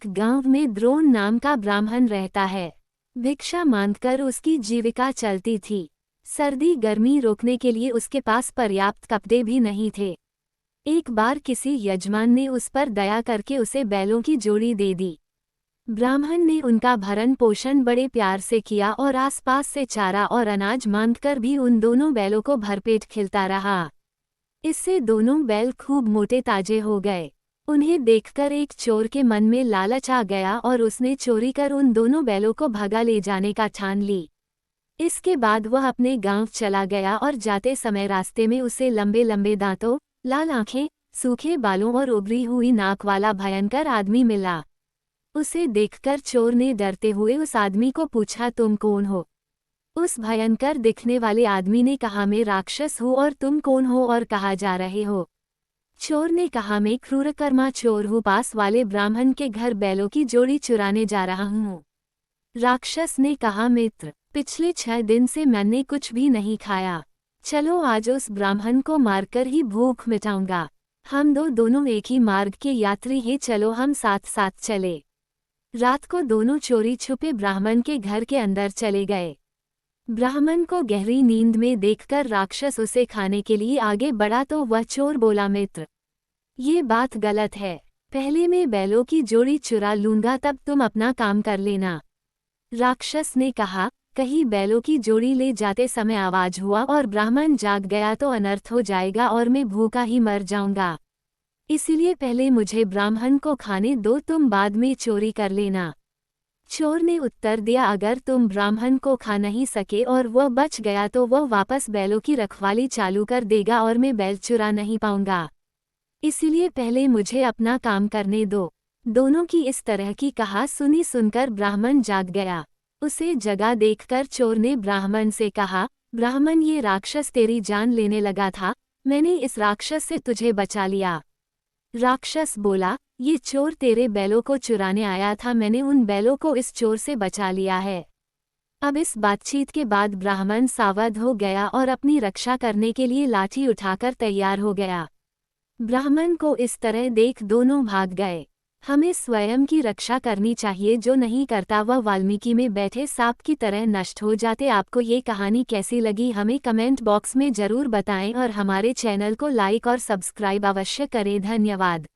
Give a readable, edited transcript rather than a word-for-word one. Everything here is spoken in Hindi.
एक गांव में द्रोण नाम का ब्राह्मण रहता है। भिक्षा मांगकर उसकी जीविका चलती थी। सर्दी गर्मी रोकने के लिए उसके पास पर्याप्त कपड़े भी नहीं थे। एक बार किसी यजमान ने उस पर दया करके उसे बैलों की जोड़ी दे दी। ब्राह्मण ने उनका भरण पोषण बड़े प्यार से किया और आसपास से चारा और अनाज मांगकर भी उन दोनों बैलों को भरपेट खिलता रहा। इससे दोनों बैल खूब मोटे ताजे हो गए। उन्हें देखकर एक चोर के मन में लालच आ गया और उसने चोरी कर उन दोनों बैलों को भगा ले जाने का ठान ली। इसके बाद वह अपने गांव चला गया और जाते समय रास्ते में उसे लंबे लंबे दांतों, लाल आंखें, सूखे बालों और उभरी हुई नाक वाला भयंकर आदमी मिला। उसे देखकर चोर ने डरते हुए उस आदमी को पूछा, तुम कौन हो? उस भयंकर दिखने वाले आदमी ने कहा, मैं राक्षस हूँ। और तुम कौन हो और कहाँ जा रहे हो? चोर ने कहा, मैं क्रूरकर्मा चोर हूँ, पास वाले ब्राह्मण के घर बैलों की जोड़ी चुराने जा रहा हूँ। राक्षस ने कहा, मित्र, पिछले 6 दिन से मैंने कुछ भी नहीं खाया। चलो आज उस ब्राह्मण को मारकर ही भूख मिटाऊंगा। हम दोनों एक ही मार्ग के यात्री हैं, चलो हम साथ साथ चले। रात को दोनों चोरी छुपे ब्राह्मण के घर के अंदर चले गए। ब्राह्मण को गहरी नींद में देखकर राक्षस उसे खाने के लिए आगे बढ़ा तो वह चोर बोला, मित्र, ये बात गलत है। पहले मैं बैलों की जोड़ी चुरा लूंगा, तब तुम अपना काम कर लेना। राक्षस ने कहा, कहीं बैलों की जोड़ी ले जाते समय आवाज हुआ और ब्राह्मण जाग गया तो अनर्थ हो जाएगा और मैं भूखा ही मर जाऊंगा। इसीलिए पहले मुझे ब्राह्मण को खाने दो, तुम बाद में चोरी कर लेना। चोर ने उत्तर दिया, अगर तुम ब्राह्मण को खा नहीं सके और वह बच गया तो वह वापस बैलों की रखवाली चालू कर देगा और मैं बैल चुरा नहीं पाऊंगा। इसीलिए पहले मुझे अपना काम करने दो। दोनों की इस तरह की कहा सुनकर ब्राह्मण जाग गया। उसे जगा देखकर चोर ने ब्राह्मण से कहा, ब्राह्मण, ये राक्षस तेरी जान लेने लगा था, मैंने इस राक्षस से तुझे बचा लिया। राक्षस बोला, ये चोर तेरे बैलों को चुराने आया था, मैंने उन बैलों को इस चोर से बचा लिया है। अब इस बातचीत के बाद ब्राह्मण सावध हो गया और अपनी रक्षा करने के लिए लाठी उठाकर तैयार हो गया। ब्राह्मण को इस तरह देख दोनों भाग गए। हमें स्वयं की रक्षा करनी चाहिए, जो नहीं करता वह वाल्मीकि में बैठे सांप की तरह नष्ट हो जाते। आपको ये कहानी कैसी लगी हमें कमेंट बॉक्स में जरूर बताएं और हमारे चैनल को लाइक और सब्सक्राइब अवश्य करें। धन्यवाद।